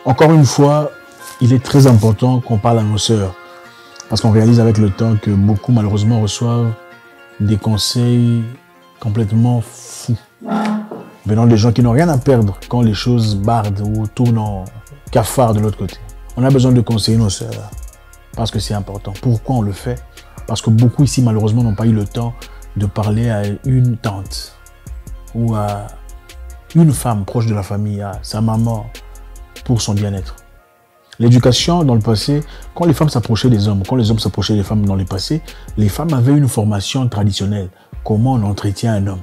Encore une fois, il est très important qu'on parle à nos sœurs. Parce qu'on réalise avec le temps que beaucoup, malheureusement, reçoivent des conseils complètement fous. Venant des gens qui n'ont rien à perdre quand les choses bardent ou tournent en cafard de l'autre côté. On a besoin de conseiller nos sœurs. Parce que c'est important. Pourquoi on le fait? Parce que beaucoup ici, malheureusement, n'ont pas eu le temps de parler à une tante ou à une femme proche de la famille, à sa maman, pour son bien-être. L'éducation, dans le passé, quand les femmes s'approchaient des hommes, quand les hommes s'approchaient des femmes dans le passé, les femmes avaient une formation traditionnelle. Comment on entretient un homme?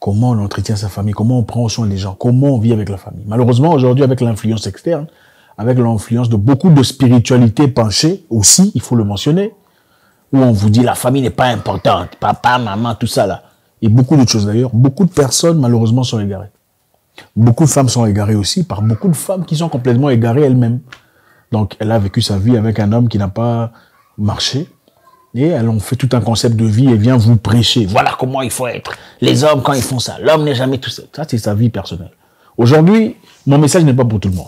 Comment on entretient sa famille? Comment on prend soin des gens? Comment on vit avec la famille? Malheureusement, aujourd'hui, avec l'influence externe, avec l'influence de beaucoup de spiritualité penchée aussi, il faut le mentionner, où on vous dit la famille n'est pas importante, papa, maman, tout ça là. Et beaucoup d'autres choses d'ailleurs. Beaucoup de personnes, malheureusement, sont égarées. Beaucoup de femmes sont égarées aussi par beaucoup de femmes qui sont complètement égarées elles-mêmes. Donc, elle a vécu sa vie avec un homme qui n'a pas marché. Et elles ont fait tout un concept de vie et vient vous prêcher. Voilà comment il faut être. Les hommes, quand ils font ça, l'homme n'est jamais tout seul. Ça, c'est sa vie personnelle. Aujourd'hui, mon message n'est pas pour tout le monde.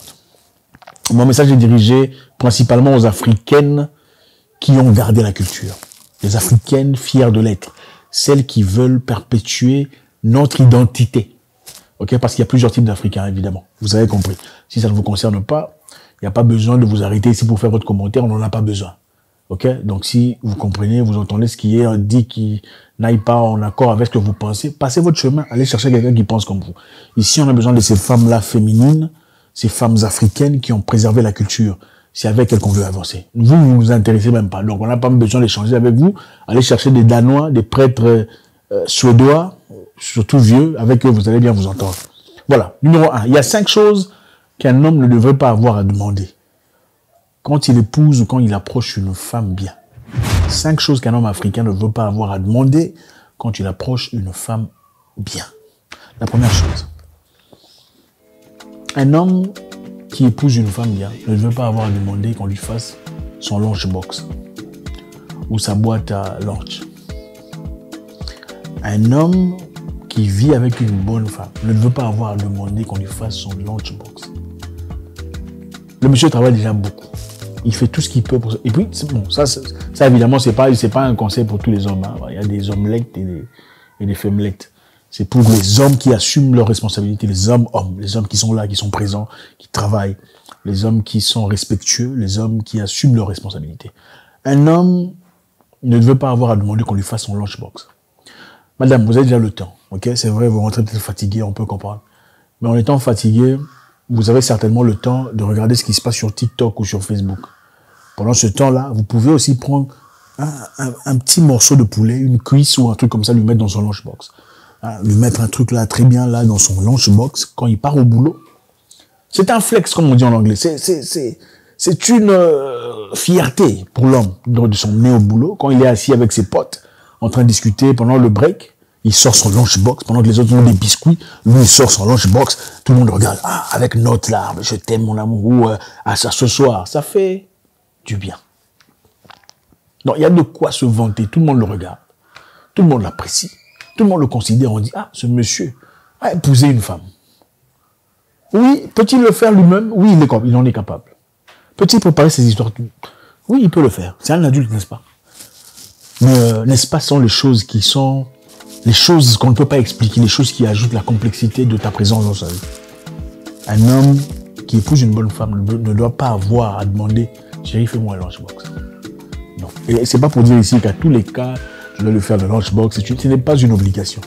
Mon message est dirigé principalement aux Africaines qui ont gardé la culture. Les Africaines fières de l'être. Celles qui veulent perpétuer notre identité. Ok, parce qu'il y a plusieurs types d'Africains, évidemment. Vous avez compris. Si ça ne vous concerne pas, il n'y a pas besoin de vous arrêter ici pour faire votre commentaire, on n'en a pas besoin. Ok? Donc si vous comprenez, vous entendez ce qui est dit qui n'aille pas en accord avec ce que vous pensez, passez votre chemin, allez chercher quelqu'un qui pense comme vous. Ici, on a besoin de ces femmes-là féminines, ces femmes africaines qui ont préservé la culture. C'est avec elles qu'on veut avancer. Vous ne vous intéressez même pas. Donc on n'a pas besoin d'échanger avec vous. Allez chercher des Danois, des prêtres suédois, surtout vieux, avec eux vous allez bien vous entendre. Voilà. Numéro 1. Il y a 5 choses qu'un homme ne devrait pas avoir à demander quand il épouse ou quand il approche une femme bien. 5 choses qu'un homme africain ne veut pas avoir à demander quand il approche une femme bien. La première chose, un homme qui épouse une femme bien ne veut pas avoir à demander qu'on lui fasse son lunchbox ou sa boîte à lunch. Un homme qui vit avec une bonne femme ne veut pas avoir à demander qu'on lui fasse son lunchbox. Le monsieur travaille déjà beaucoup. Il fait tout ce qu'il peut pour ça. Et puis, bon, ça évidemment, c'est pas un conseil pour tous les hommes. Hein. Il y a des hommes-lectes et des femmes-lectes. C'est pour les hommes qui assument leurs responsabilités, les hommes qui sont là, qui sont présents, qui travaillent, les hommes qui sont respectueux, les hommes qui assument leurs responsabilités. Un homme ne veut pas avoir à demander qu'on lui fasse son lunchbox. Madame, vous avez déjà le temps, ok? C'est vrai, vous rentrez peut-être fatigué, on peut comprendre. Mais en étant fatigué, vous avez certainement le temps de regarder ce qui se passe sur TikTok ou sur Facebook. Pendant ce temps-là, vous pouvez aussi prendre un petit morceau de poulet, une cuisse ou un truc comme ça, lui mettre dans son lunchbox. Lui mettre un truc là, très bien là, dans son lunchbox, quand il part au boulot. C'est un flex, comme on dit en anglais. C'est une fierté pour l'homme de son nez au boulot, quand il est assis avec ses potes, en train de discuter pendant le break. Il sort son lunchbox, pendant que les autres ont des biscuits, lui il sort son lunchbox, tout le monde regarde, avec notre larme, je t'aime mon amour, ou ça ce soir, ça fait du bien. Donc il y a de quoi se vanter, tout le monde le regarde, tout le monde l'apprécie, tout le monde le considère, on dit, ce monsieur a épousé une femme. Oui, peut-il le faire lui-même? Oui, il en est capable. Peut-il préparer ses histoires? Oui, il peut le faire, c'est un adulte, n'est-ce pas? Mais n'est-ce pas, sont les choses qui sont les choses qu'on ne peut pas expliquer, les choses qui ajoutent la complexité de ta présence dans sa vie. Un homme qui épouse une bonne femme ne doit pas avoir à demander « Chérie, fais-moi un lunchbox ». Non. Et c'est pas pour dire ici qu'à tous les cas, je dois lui faire le lunchbox. Ce n'est pas une obligation.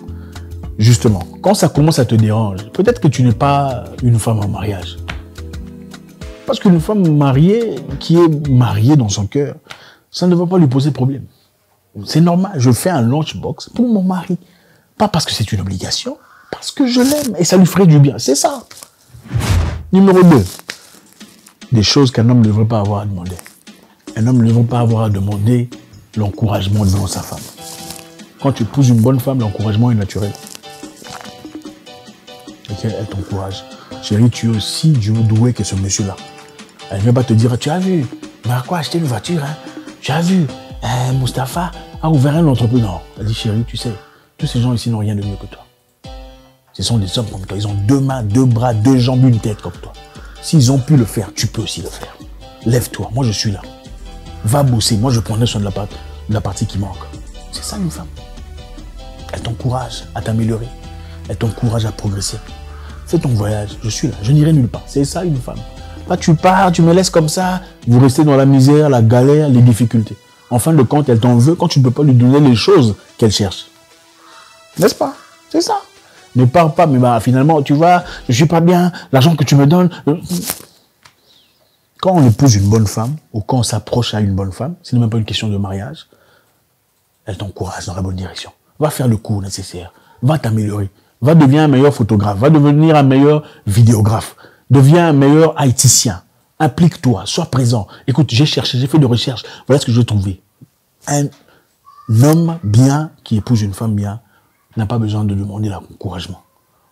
Justement, quand ça commence à te déranger, peut-être que tu n'es pas une femme en mariage. Parce qu'une femme mariée, qui est mariée dans son cœur, ça ne va pas lui poser problème. C'est normal, je fais un lunchbox pour mon mari. Pas parce que c'est une obligation, parce que je l'aime et ça lui ferait du bien. C'est ça. Numéro 2. Des choses qu'un homme ne devrait pas avoir à demander. Un homme ne devrait pas avoir à demander l'encouragement devant sa femme. Quand tu épouses une bonne femme, l'encouragement est naturel. Okay, elle t'encourage. Chérie, tu es aussi doué que ce monsieur-là. Elle ne vient pas te dire, tu as vu, il m'a quoi acheter une voiture, hein? Tu as vu, Mustapha a ouvert une entreprise. Non, elle dit, chérie, tu sais, tous ces gens ici n'ont rien de mieux que toi. Ce sont des hommes comme toi. Ils ont 2 mains, 2 bras, 2 jambes, une tête comme toi. S'ils ont pu le faire, tu peux aussi le faire. Lève-toi, moi je suis là. Va bosser, moi je prendrai soin de la partie qui manque. C'est ça une femme. Elle t'encourage à t'améliorer. Elle t'encourage à progresser. Fais ton voyage, je suis là, je n'irai nulle part. C'est ça une femme. Là tu pars, tu me laisses comme ça, vous restez dans la misère, la galère, les difficultés. En fin de compte, elle t'en veut quand tu ne peux pas lui donner les choses qu'elle cherche. N'est-ce pas? C'est ça. Ne pars pas, mais bah, finalement, tu vois, je suis pas bien, l'argent que tu me donnes... Quand on épouse une bonne femme, ou quand on s'approche à une bonne femme, ce n'est même pas une question de mariage, elle t'encourage dans la bonne direction. Va faire le cours nécessaire, va t'améliorer, va devenir un meilleur photographe, va devenir un meilleur vidéographe, deviens un meilleur haïticien. Implique-toi, sois présent. Écoute, j'ai cherché, j'ai fait des recherches, voilà ce que j'ai trouvé. Un homme bien qui épouse une femme bien n'a pas besoin de demander l'encouragement.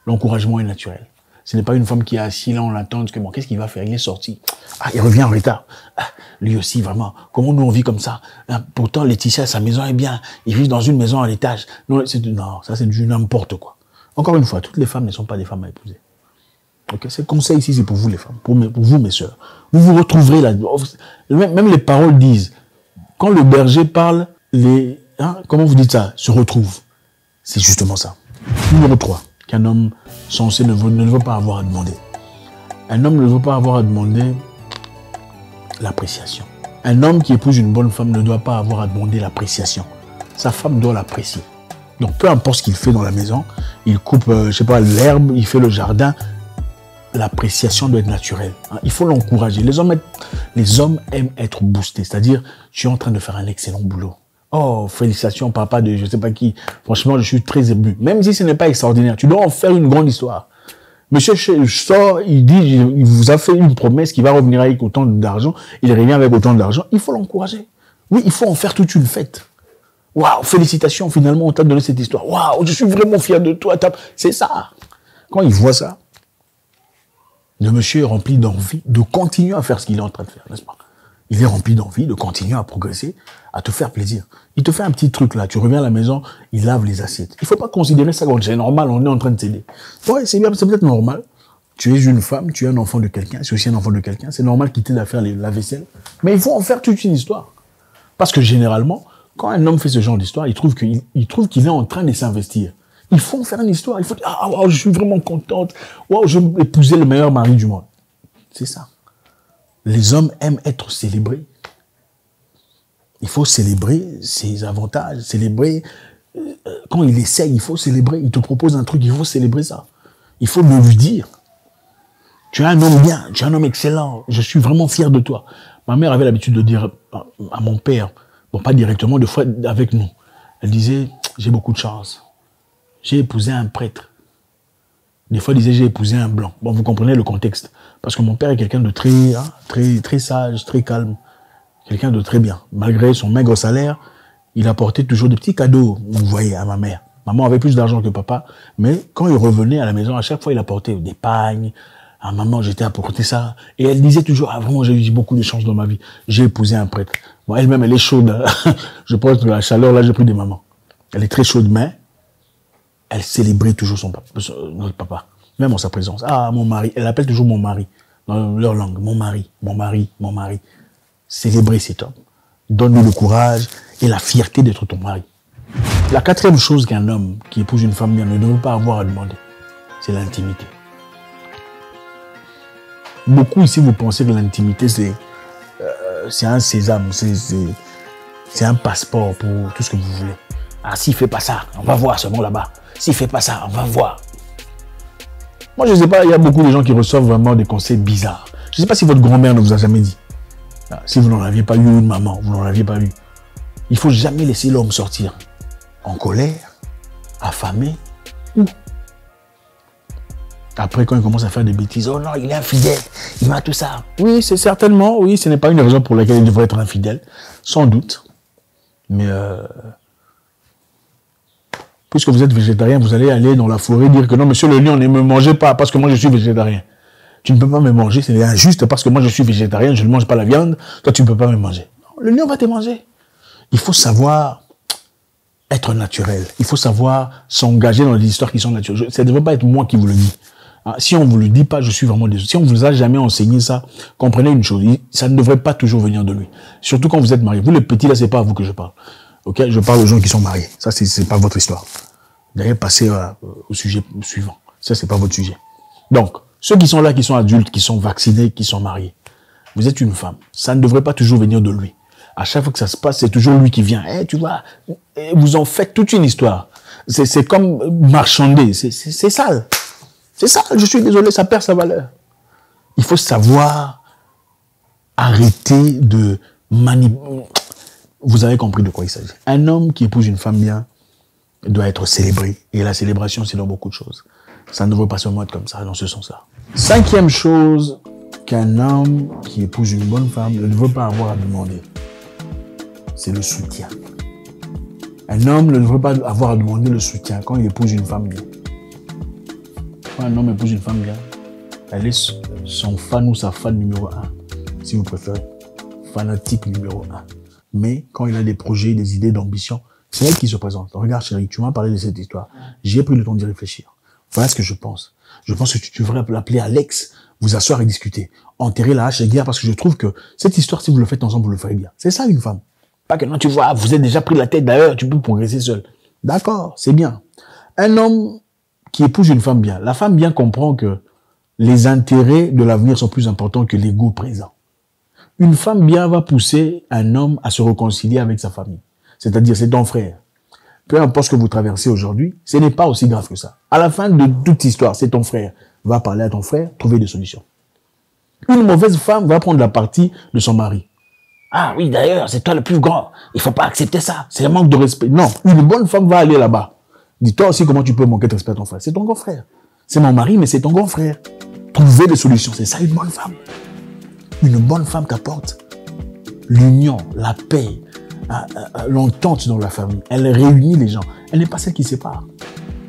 L'encouragement est naturel. Ce n'est pas une femme qui est assise là, on l'attend, que bon, qu'est-ce qu'il va faire? Il est sorti. Ah, il revient en retard. Ah, lui aussi, vraiment. Comment nous on vit comme ça? Ah, pourtant, Laetitia, sa maison est bien. Il vit dans une maison à l'étage. Non, ça c'est du n'importe quoi. Encore une fois, toutes les femmes ne sont pas des femmes à épouser. Ok, ce conseil ici, c'est pour vous les femmes, pour vous mes sœurs. Vous vous retrouverez là. Même les paroles disent, quand le berger parle, comment vous dites ça? Se retrouve. C'est justement ça. Numéro 3, qu'un homme censé ne veut pas avoir à demander. Un homme ne veut pas avoir à demander l'appréciation. Un homme qui épouse une bonne femme ne doit pas avoir à demander l'appréciation. Sa femme doit l'apprécier. Donc peu importe ce qu'il fait dans la maison, il coupe, je sais pas, l'herbe, il fait le jardin, l'appréciation doit être naturelle. Il faut l'encourager. Les hommes aiment être boostés, c'est-à-dire tu es en train de faire un excellent boulot. Oh, félicitations, papa de je sais pas qui. Franchement, je suis très ému. Même si ce n'est pas extraordinaire, tu dois en faire une grande histoire. Monsieur sort, il dit, il vous a fait une promesse qu'il va revenir avec autant d'argent. Il revient avec autant d'argent. Il faut l'encourager. Oui, il faut en faire toute une fête. Waouh, félicitations, finalement, on t'a donné cette histoire. Waouh, je suis vraiment fier de toi. C'est ça. Quand il voit ça, le monsieur est rempli d'envie de continuer à faire ce qu'il est en train de faire, n'est-ce pas? Il est rempli d'envie de continuer à progresser, à te faire plaisir. Il te fait un petit truc là, tu reviens à la maison, il lave les assiettes. Il faut pas considérer ça comme c'est normal, on est en train de s'aider. Ouais, c'est bien, c'est peut-être normal. Tu es une femme, tu es un enfant de quelqu'un, c'est aussi un enfant de quelqu'un, c'est normal qu'il t'aide à faire la vaisselle. Mais il faut en faire toute une histoire. Parce que généralement, quand un homme fait ce genre d'histoire, il trouve qu'il est en train de s'investir. Il faut en faire une histoire. Il faut dire, ah, wow, je suis vraiment contente. Wow, je vais épouser le meilleur mari du monde. C'est ça. Les hommes aiment être célébrés. Il faut célébrer ses avantages, célébrer. Quand il essaye, il faut célébrer. Il te propose un truc, il faut célébrer ça. Il faut le lui dire. Tu es un homme bien, tu es un homme excellent. Je suis vraiment fier de toi. Ma mère avait l'habitude de dire à mon père, bon, pas directement, de fois avec nous. Elle disait, j'ai beaucoup de chance. J'ai épousé un prêtre. Des fois, elle disait, j'ai épousé un blanc. Bon, vous comprenez le contexte. Parce que mon père est quelqu'un de très sage, très calme. Quelqu'un de très bien. Malgré son maigre salaire, il apportait toujours des petits cadeaux, vous voyez, à ma mère. Maman avait plus d'argent que papa, mais quand il revenait à la maison, à chaque fois, il apportait des pagnes. À maman, j'étais apporté ça. Et elle disait toujours, ah, vraiment, j'ai eu beaucoup de chance dans ma vie. J'ai épousé un prêtre. Bon, elle-même, elle est chaude. Je pense que la chaleur, là, j'ai pris des mamans. Elle est très chaude, mais elle célébrait toujours notre papa. Même en sa présence. Ah, mon mari. Elle appelle toujours mon mari. Dans leur langue. Mon mari, mon mari, mon mari. Célébrer cet homme. Donne-lui le courage et la fierté d'être ton mari. La quatrième chose qu'un homme qui épouse une femme bien ne devrait pas avoir à demander, c'est l'intimité. Beaucoup ici, vous pensez que l'intimité, c'est un sésame, c'est un passeport pour tout ce que vous voulez. Ah, s'il fait pas ça, on va voir seulement là-bas. S'il fait pas ça, on va voir. Moi, je ne sais pas, il y a beaucoup de gens qui reçoivent vraiment des conseils bizarres. Je ne sais pas si votre grand-mère ne vous a jamais dit. Si vous n'en aviez pas eu une maman, vous n'en aviez pas eu. Il ne faut jamais laisser l'homme sortir en colère, affamé, ou après, quand il commence à faire des bêtises, oh non, il est infidèle, il m'a tout ça. Oui, c'est certainement, oui, ce n'est pas une raison pour laquelle il devrait être infidèle, sans doute. Mais puisque vous êtes végétarien, vous allez aller dans la forêt dire que non, monsieur le lion, ne me mangez pas parce que moi je suis végétarien. Tu ne peux pas me manger, c'est injuste parce que moi je suis végétarien, je ne mange pas la viande, toi tu ne peux pas me manger. Non, le lion va te manger. Il faut savoir être naturel. Il faut savoir s'engager dans des histoires qui sont naturelles. Ça ne devrait pas être moi qui vous le dis. Ah, si on vous le dit pas, je suis vraiment désolé. Si on vous a jamais enseigné ça, comprenez une chose, ça ne devrait pas toujours venir de lui. Surtout quand vous êtes marié. Vous les petits là, c'est pas à vous que je parle. Ok, je parle aux gens qui sont mariés. Ça, c'est pas votre histoire. D'ailleurs, passez au sujet suivant. Ça, c'est pas votre sujet. Donc, ceux qui sont là, qui sont adultes, qui sont vaccinés, qui sont mariés, vous êtes une femme. Ça ne devrait pas toujours venir de lui. À chaque fois que ça se passe, c'est toujours lui qui vient. Eh, tu vois, vous en faites toute une histoire. C'est comme marchander. C'est sale. C'est ça, je suis désolé, ça perd sa valeur. Il faut savoir arrêter de manipuler. Vous avez compris de quoi il s'agit. Un homme qui épouse une femme bien doit être célébré. Et la célébration, c'est dans beaucoup de choses. Ça ne devrait pas seulement être comme ça, dans ce sens-là. Cinquième chose qu'un homme qui épouse une bonne femme ne devrait pas avoir à demander, c'est le soutien. Un homme ne devrait pas avoir à demander le soutien quand il épouse une femme bien. Quand un homme épouse une femme bien, elle est son fan ou sa fan numéro 1, si vous préférez. Fanatique numéro 1. Mais quand il a des projets, des idées d'ambition, c'est elle qui se présente. Regarde chérie, tu m'as parlé de cette histoire. J'ai pris le temps d'y réfléchir. Voilà ce que je pense. Je pense que tu devrais l'appeler Alex, vous asseoir et discuter. Enterrer la hache et guerre parce que je trouve que cette histoire, si vous le faites ensemble, vous le ferez bien. C'est ça une femme. Pas que non, tu vois, vous êtes déjà pris la tête d'ailleurs, tu peux progresser seul. D'accord, c'est bien. Un homme qui épouse une femme bien, la femme bien comprend que les intérêts de l'avenir sont plus importants que l'ego présent. Une femme bien va pousser un homme à se réconcilier avec sa famille. C'est-à-dire, c'est ton frère. Peu importe ce que vous traversez aujourd'hui, ce n'est pas aussi grave que ça. À la fin de toute histoire, c'est ton frère. Va parler à ton frère, trouver des solutions. Une mauvaise femme va prendre la partie de son mari. Ah oui, d'ailleurs, c'est toi le plus grand. Il faut pas accepter ça. C'est un manque de respect. Non, une bonne femme va aller là-bas. Dis-toi aussi comment tu peux manquer de respect à ton frère. C'est ton grand frère. C'est mon mari, mais c'est ton grand frère. Trouver des solutions, c'est ça une bonne femme. Une bonne femme qu'apporte l'union, la paix, l'entente dans la famille. Elle réunit les gens. Elle n'est pas celle qui sépare.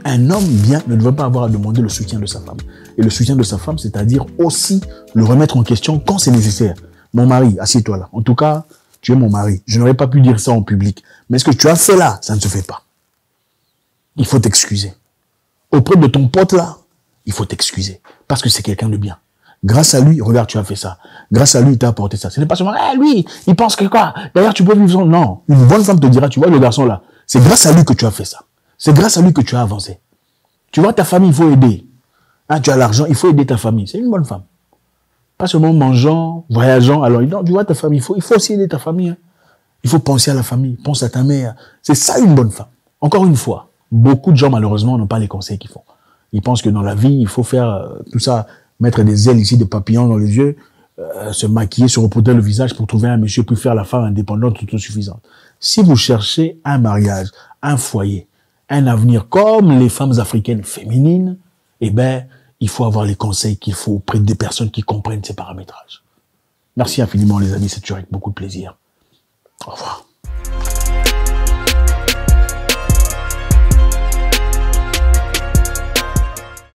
Un homme bien ne devrait pas avoir à demander le soutien de sa femme. Et le soutien de sa femme, c'est-à-dire aussi le remettre en question quand c'est nécessaire. Mon mari, assieds-toi là. En tout cas, tu es mon mari. Je n'aurais pas pu dire ça en public. Mais ce que tu as fait là, ça ne se fait pas. Il faut t'excuser. Auprès de ton pote là, il faut t'excuser. Parce que c'est quelqu'un de bien. Grâce à lui, regarde, tu as fait ça. Grâce à lui, il t'a apporté ça. Ce n'est pas seulement, lui, il pense que quoi? D'ailleurs, tu peux vivre sans... Non. Une bonne femme te dira, tu vois, le garçon là, c'est grâce à lui que tu as fait ça. C'est grâce à lui que tu as avancé. Tu vois, ta famille, il faut aider. Hein, tu as l'argent, il faut aider ta famille. C'est une bonne femme. Pas seulement mangeant, voyageant. Alors, non, tu vois, ta famille, il faut aussi aider ta famille. Hein. Il faut penser à la famille, pense à ta mère. C'est ça une bonne femme. Encore une fois, beaucoup de gens, malheureusement, n'ont pas les conseils qu'ils font. Ils pensent que dans la vie, il faut faire tout ça, mettre des ailes ici, des papillons dans les yeux, se maquiller, se repoudrer le visage pour trouver un monsieur, puis faire la femme indépendante, autosuffisante. Si vous cherchez un mariage, un foyer, un avenir comme les femmes africaines féminines, eh ben, il faut avoir les conseils qu'il faut auprès des personnes qui comprennent ces paramétrages. Merci infiniment, les amis, c'est toujours avec beaucoup de plaisir. Au revoir.